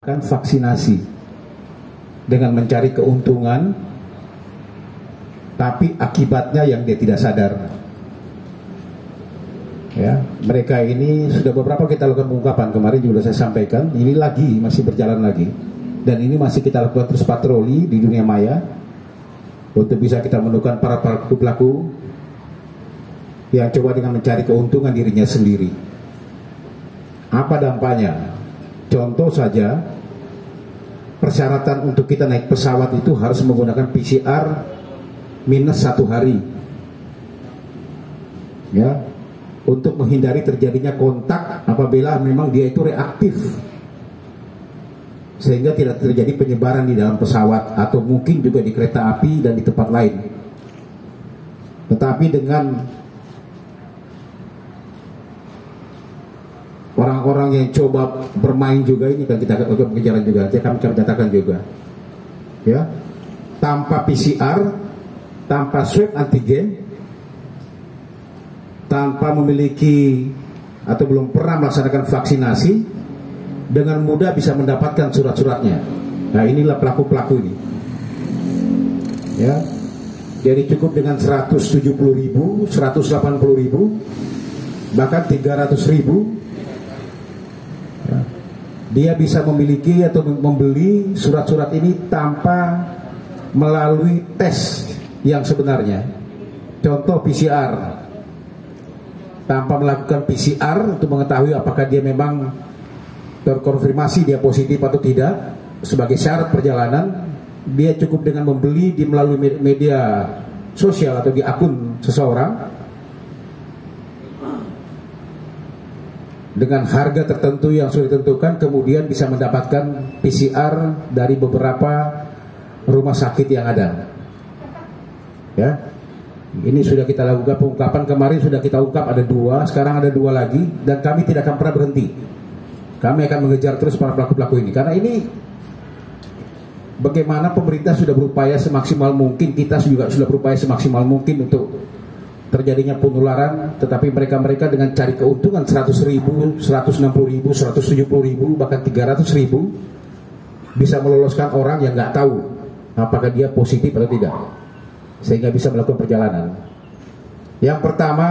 kan vaksinasi dengan mencari keuntungan, tapi akibatnya yang dia tidak sadar. Ya, mereka ini sudah beberapa kita lakukan pengungkapan, kemarin juga saya sampaikan, ini lagi masih berjalan lagi, dan ini masih kita lakukan terus patroli di dunia maya untuk bisa kita menemukan para pelaku yang coba dengan mencari keuntungan dirinya sendiri. Apa dampaknya? Contoh saja, persyaratan untuk kita naik pesawat itu harus menggunakan PCR minus 1 hari, ya, untuk menghindari terjadinya kontak apabila memang dia itu reaktif, sehingga tidak terjadi penyebaran di dalam pesawat atau mungkin juga di kereta api dan di tempat lain. Tetapi dengan orang-orang yang coba bermain juga, ini kan kita lakukan pengejaran juga, kami katakan juga, ya, tanpa PCR, tanpa swab antigen, tanpa memiliki atau belum pernah melaksanakan vaksinasi, dengan mudah bisa mendapatkan surat-suratnya. Nah, inilah pelaku-pelaku ini, ya. Jadi cukup dengan 170.000, 180.000, bahkan 300.000, ya, dia bisa memiliki atau membeli surat-surat ini tanpa melalui tes yang sebenarnya. Contoh PCR, tanpa melakukan PCR untuk mengetahui apakah dia memang terkonfirmasi dia positif atau tidak sebagai syarat perjalanan, dia cukup dengan membeli di melalui media sosial atau di akun seseorang dengan harga tertentu yang sudah ditentukan, kemudian bisa mendapatkan PCR dari beberapa rumah sakit yang ada. Ya, ini sudah kita lakukan pengungkapan, kemarin sudah kita ungkap ada 2, sekarang ada 2 lagi, dan kami tidak akan pernah berhenti. Kami akan mengejar terus para pelaku-pelaku ini, karena ini bagaimana pemerintah sudah berupaya semaksimal mungkin, kita juga sudah berupaya semaksimal mungkin untuk terjadinya penularan, tetapi mereka dengan cari keuntungan 100.000, 160.000, 170.000, bahkan 300.000 bisa meloloskan orang yang nggak tahu apakah dia positif atau tidak, sehingga bisa melakukan perjalanan. Yang pertama,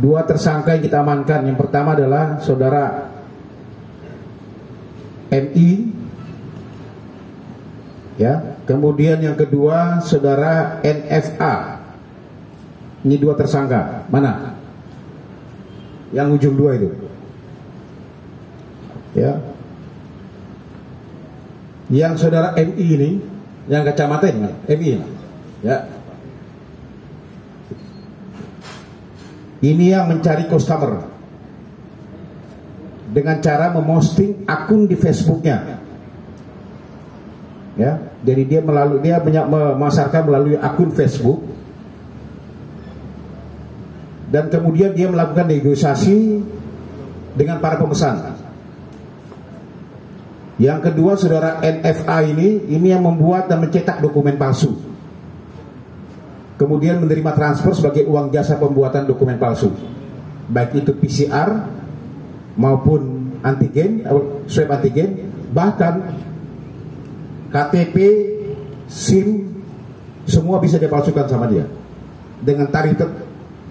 2 tersangka yang kita amankan. Yang pertama adalah saudara MI, ya. Kemudian yang kedua saudara NFA. Ini 2 tersangka. Mana? Yang ujung 2 itu, ya. Yang saudara MI ini, yang kacamata ini, MI, ya. Ini yang mencari customer dengan cara memosting akun di Facebooknya, ya. Jadi dia memasarkan melalui akun Facebook, dan kemudian dia melakukan negosiasi dengan para pemesan. Yang kedua saudara NFA ini yang membuat dan mencetak dokumen palsu, kemudian menerima transfer sebagai uang jasa pembuatan dokumen palsu, baik itu PCR maupun antigen, swab antigen, bahkan KTP, SIM, semua bisa dipalsukan sama dia dengan tarif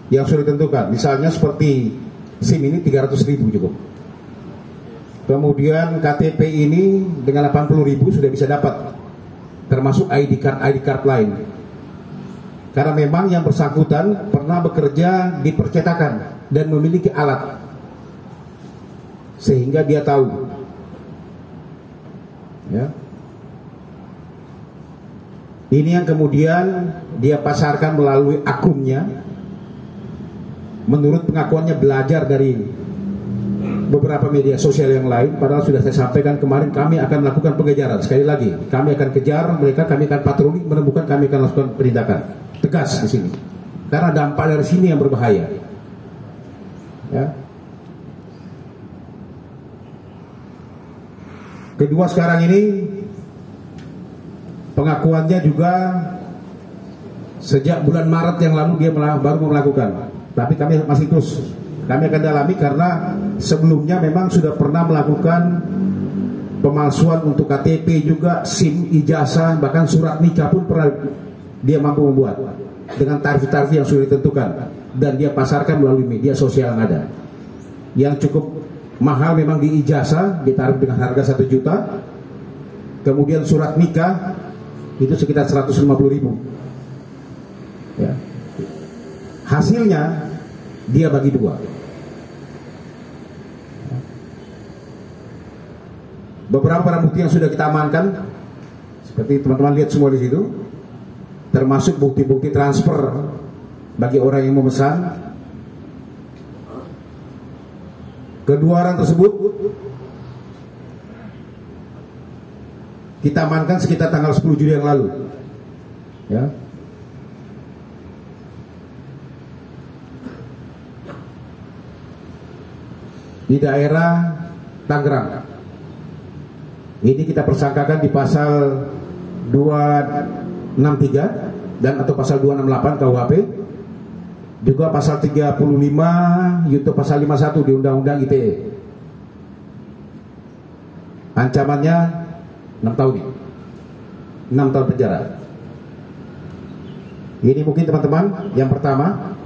yang sudah ditentukan. Misalnya seperti SIM ini 300.000 cukup. Kemudian KTP ini dengan 80.000 sudah bisa dapat, termasuk ID card lain. Karena memang yang bersangkutan pernah bekerja di percetakan dan memiliki alat, sehingga dia tahu, ya. Ini yang kemudian dia pasarkan melalui akunnya. Menurut pengakuannya belajar dari beberapa media sosial yang lain, padahal sudah saya sampaikan kemarin, kami akan melakukan pengejaran. Sekali lagi, kami akan kejar mereka, kami akan patroli, menemukan, kami akan lakukan penindakan tegas di sini. Karena dampak dari sini yang berbahaya, ya. Kedua, sekarang ini pengakuannya juga sejak bulan Maret yang lalu dia baru melakukan. Tapi kami masih terus, kami akan dalami karena sebelumnya memang sudah pernah melakukan pemalsuan untuk KTP juga, SIM, ijazah, bahkan surat nikah pun pernah dia mampu membuat dengan tarif-tarif yang sudah ditentukan, dan dia pasarkan melalui media sosial yang ada. Yang cukup mahal memang di ijazah, ditaruh dengan harga 1 juta. Kemudian surat nikah itu sekitar 150.000. Ya. Hasilnya dia bagi 2. Beberapa barang bukti yang sudah kita amankan, seperti teman-teman lihat semua di situ, termasuk bukti-bukti transfer bagi orang yang memesan. Kedua orang tersebut kita amankan sekitar tanggal 10 Juli yang lalu, ya. Di daerah Tangerang. Ini kita persangkakan di pasal 263 dan atau pasal 268 KUHP, juga pasal 35 yaitu pasal 51 di Undang-Undang ITE. Ancamannya 6 tahun, 6 tahun penjara. Ini mungkin teman-teman yang pertama.